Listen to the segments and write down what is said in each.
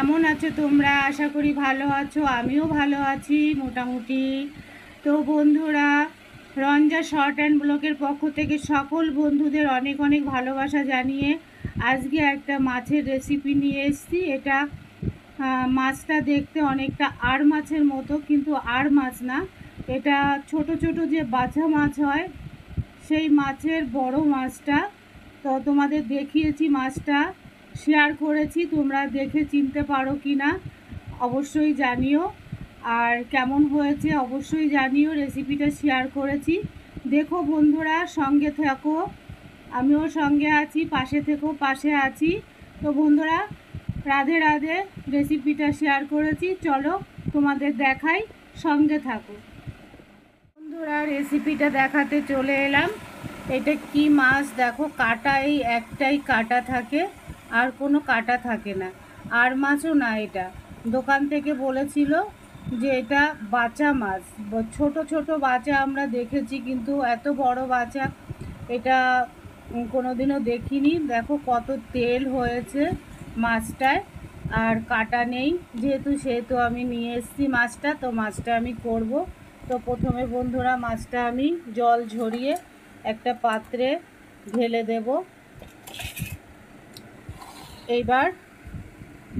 কেমন আছো তোমরা? আশা করি ভালো আছো, আমিও ভালো আছি মোটামুটি। তো বন্ধুরা, রঞ্জা শর্ট অ্যান্ড ব্লগের পক্ষ থেকে সকল বন্ধুদের অনেক অনেক ভালোবাসা জানিয়ে আজকে একটা মাছের রেসিপি নিয়ে এসেছি। এটা মাছটা দেখতে অনেকটা আর মাছের মতো, কিন্তু আর মাছ না, এটা ছোট ছোট যে বাছা মাছ হয় সেই মাছের বড় মাছটা। তো তোমাদের দেখিয়েছি, মাছটা শেয়ার করেছি, তোমরা দেখে চিনতে পারো কি না অবশ্যই জানিও, আর কেমন হয়েছে অবশ্যই জানিও। রেসিপিটা শেয়ার করেছি, দেখো বন্ধুরা, সঙ্গে থাকো, আমিও সঙ্গে আছি, পাশে থেকো, পাশে আছি। তো বন্ধুরা, রাধে রাধে। রেসিপিটা শেয়ার করেছি, চলো তোমাদের দেখাই, সঙ্গে থাকো বন্ধুরা। রেসিপিটা দেখাতে চলে এলাম। এটা কি মাছ দেখো, কাটা, এই একটাই কাটা থাকে, আর কোনো কাটা থাকে না। আর মাছও না, এটা দোকান থেকে বলেছিল যে এটা বাচা মাছ, ছোট ছোট বাচা আমরা দেখেছি, কিন্তু এত বড় বাচা এটা কোনোদিনও দেখিনি। দেখো কত তেল হয়েছে মাছটায়, আর কাটা নেই, সেহেতু আমি নিয়ে এসেছি মাছটা। তো মাছটা আমি করব। তো প্রথমে বন্ধুরা, মাছটা আমি জল ঝরিয়ে একটা পাত্রে ঢেলে দেব। এইবার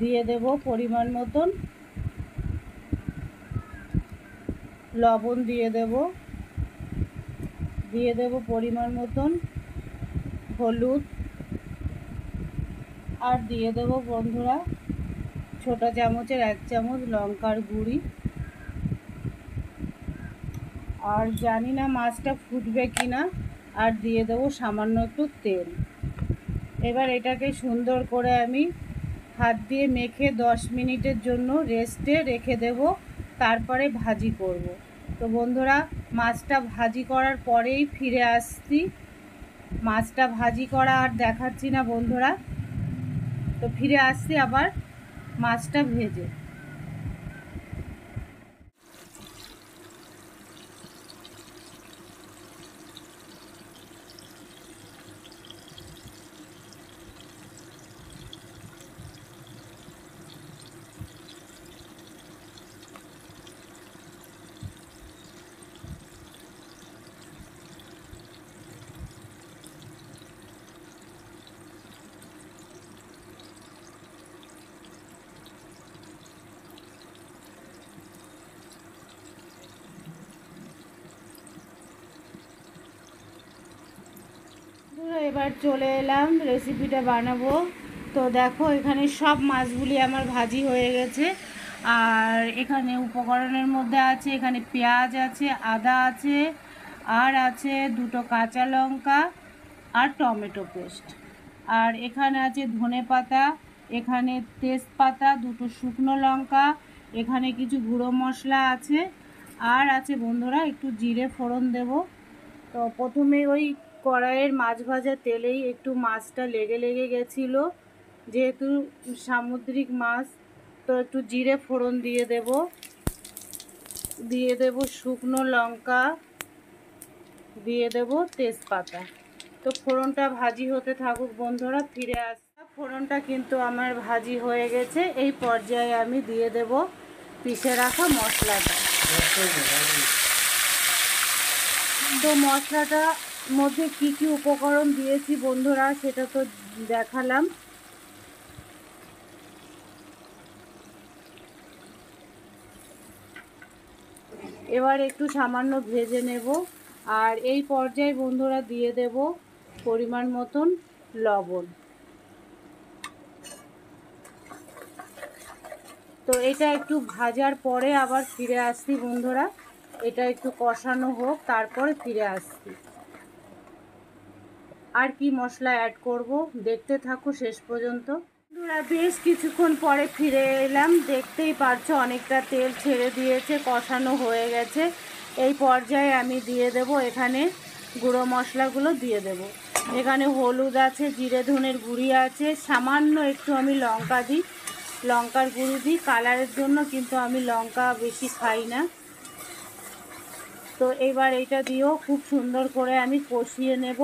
দিয়ে দেব পরিমাণ মতন লবণ, দিয়ে দেব পরিমাণ মতন হলুদ, আর দিয়ে দেব বন্ধুরা ছোটো চামচের 1 চামচ লঙ্কার গুঁড়ি। আর জানি না মাছটা ফুটবে কি না, আর দিয়ে দেবো সামান্য একটু তেল। এবার এটাকে সুন্দর করে আমি হাত দিয়ে মেখে 10 মিনিটের জন্য রেস্টে রেখে দেব, তারপরে ভাজি করব। তো বন্ধুরা, মাছটা ভাজি করার পরেই ফিরে আসছি। মাছটা ভাজি করা আর দেখাচ্ছি না বন্ধুরা, তো ফিরে আসছি আবার মাছটা ভেজে। এবার চলে এলাম রেসিপিটা বানাবো। তো দেখো, এখানে সব মাছগুলি আমার ভাজি হয়ে গেছে। আর এখানে উপকরণের মধ্যে আছে, এখানে পেঁয়াজ আছে, আদা আছে, আর আছে 2টো কাঁচা লঙ্কা, আর টমেটো পেস্ট। আর এখানে আছে ধনেপাতা, এখানে তেজপাতা, 2টো শুকনো লঙ্কা, এখানে কিছু গুঁড়ো মশলা আছে, আর আছে বন্ধুরা একটু জিরে ফোড়ন দেব। তো প্রথমে ওই কড়াইয়ের মাছ ভাজা তেলেই একটু মাছটা লেগে গেছিলো, যেহেতু সামুদ্রিক মাছ, তো একটু জিরে ফোড়ন দিয়ে দেব শুকনো লঙ্কা, দিয়ে দেব তেজপাতা। তো ফোড়নটা ভাজি হতে থাকুক বন্ধুরা, ফিরে আসা। ফোড়নটা কিন্তু আমার ভাজি হয়ে গেছে। এই পর্যায়ে আমি দিয়ে দেব পিষে রাখা মশলাটা। তো মশলাটার মধ্যে কি কি উপকরণ দিয়েছি বন্ধুরা, সেটা তো দেখালাম। এবার একটু সামান্য ভেজে নেব। আর এই পর্যায়ে বন্ধুরা দিয়ে দেব পরিমাণ মতন লবণ। তো এটা একটু ভাজার পরে আবার ফিরে আসছি বন্ধুরা, এটা একটু কষানো হোক, তারপরে ফিরে আসছি। আর কি মশলা অ্যাড করব দেখতে থাকো শেষ পর্যন্ত। বন্ধুরা, বেশ কিছুক্ষণ পরে ফিরে এলাম, দেখতেই পারছো অনেকটা তেল ছেড়ে দিয়েছে, কষানো হয়ে গেছে। এই পর্যায়ে আমি দিয়ে দেব এখানে গুঁড়ো মশলাগুলো দিয়ে দেব। এখানে হলুদ আছে, জিরে ধনের গুঁড়ি আছে, সামান্য একটু আমি লঙ্কা দিই, লঙ্কার গুঁড়ি দিই কালারের জন্য, কিন্তু আমি লঙ্কা বেশি খাই না। তো এবার এটা দিয়েও খুব সুন্দর করে আমি কষিয়ে নেব।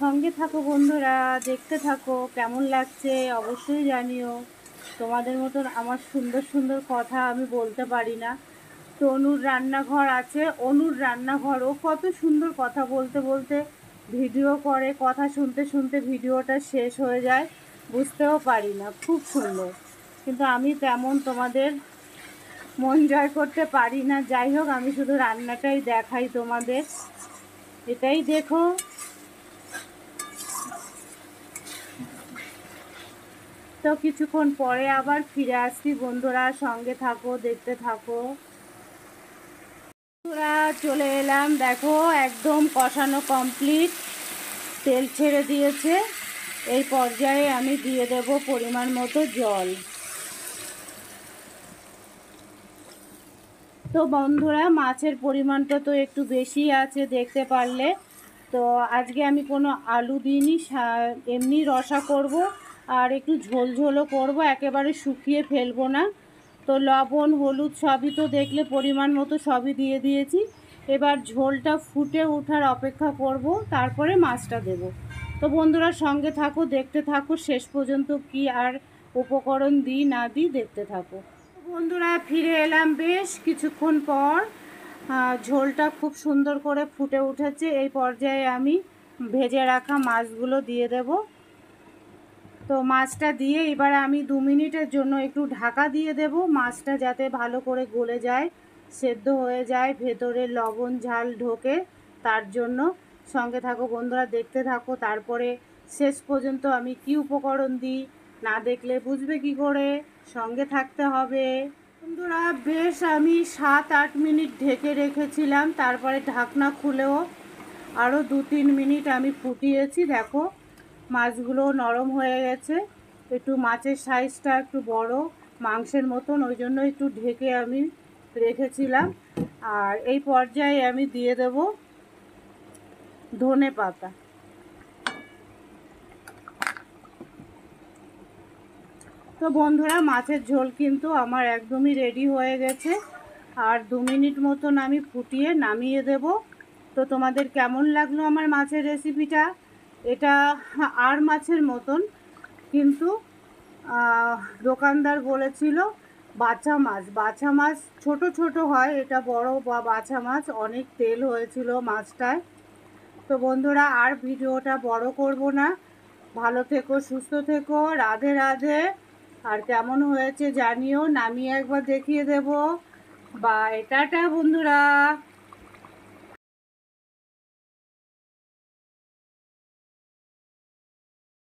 সঙ্গে থাকো বন্ধুরা, দেখতে থাকো, কেমন লাগছে অবশ্যই জানিও। তোমাদের মতন আমার সুন্দর সুন্দর কথা আমি বলতে পারি না। তনুর রান্নাঘর আছে, অনুর রান্নাঘর, ও কত সুন্দর কথা বলতে বলতে ভিডিও করে, কথা শুনতে শুনতে ভিডিওটা শেষ হয়ে যায়, বুঝতেও পারি না, খুব সুন্দর। কিন্তু আমি তেমন তোমাদের মন জয় করতে পারি না। যাই হোক, আমি শুধু রান্নাটাই দেখাই তোমাদের, এটাই দেখো। তো কিছুক্ষণ পরে আবার ফিরে আসছি বন্ধুরা, সঙ্গে থাকো, দেখতে থাকো। বন্ধুরা চলে এলাম, দেখো একদম কষানো কমপ্লিট, তেল ছেড়ে দিয়েছে। এই পর্যায়ে আমি দিয়ে দেব পরিমাণ মতো জল। তো বন্ধুরা মাছের পরিমাণটা তো একটু বেশি আছে দেখতে পারলে। তো আজকে আমি কোনো আলু দিইনি, এমনি রসা করব, আর একটু ঝোল ঝোলও করবো, একেবারে শুকিয়ে ফেলবো না। তো লবণ হলুদ সবই তো দেখলে পরিমাণ মতো সবই দিয়ে দিয়েছি। এবার ঝোলটা ফুটে ওঠার অপেক্ষা করব, তারপরে মাছটা দেব। তো বন্ধুরা সঙ্গে থাকো, দেখতে থাকো শেষ পর্যন্ত, কি আর উপকরণ দিই না দিই দেখতে থাকো। বন্ধুরা ফিরে এলাম বেশ কিছুক্ষণ পর, ঝোলটা খুব সুন্দর করে ফুটে উঠেছে। এই পর্যায়ে আমি ভেজে রাখা মাছগুলো দিয়ে দেব। তো মাছটা দিয়ে এবার আমি 2 মিনিটের জন্য একটু ঢাকা দিয়ে দেব, মাছটা যাতে ভালো করে গলে যায়, সেদ্ধ হয়ে যায়, ভেতরে লবণ ঝাল ঢোকে, তার জন্য। সঙ্গে থাকো বন্ধুরা, দেখতে থাকো, তারপরে শেষ পর্যন্ত আমি কি উপকরণ দিই, না দেখলে বুঝবে কি করে, সঙ্গে থাকতে হবে। বন্ধুরা বেশ আমি 7-8 মিনিট ঢেকে রেখেছিলাম, তারপরে ঢাকনা খুলেও আরও 2-3 মিনিট আমি ফুটিয়েছি। দেখো মাছগুলো নরম হয়ে গেছে, একটু মাছের সাইজটা একটু বড় মাংসের মতন, ওই জন্য একটু ঢেকে আমি রেখেছিলাম। আর এই পর্যায়ে আমি দিয়ে দেব ধনে পাতা। তো বন্ধুরা মাছের ঝোল কিন্তু আমার একদমই রেডি হয়ে গেছে, আর 2 মিনিট মতন আমি ফুটিয়ে নামিয়ে দেব। তো তোমাদের কেমন লাগলো আমার মাছের রেসিপিটা? এটা আর মাছের মতন, কিন্তু দোকানদার বলেছিল বাছা মাছ, বাছা মাছ ছোট ছোট হয়, এটা বড় বা বাছা মাছ, অনেক তেল হয়েছিল মাছটায়। তো বন্ধুরা আর ভিডিওটা বড় করব না, ভালো থেকো, সুস্থ থেকো, রাধে রাধে। আর কেমন হয়েছে জানিও, নামিয়ে একবার দেখিয়ে দেব। বাই, টাটা বন্ধুরা।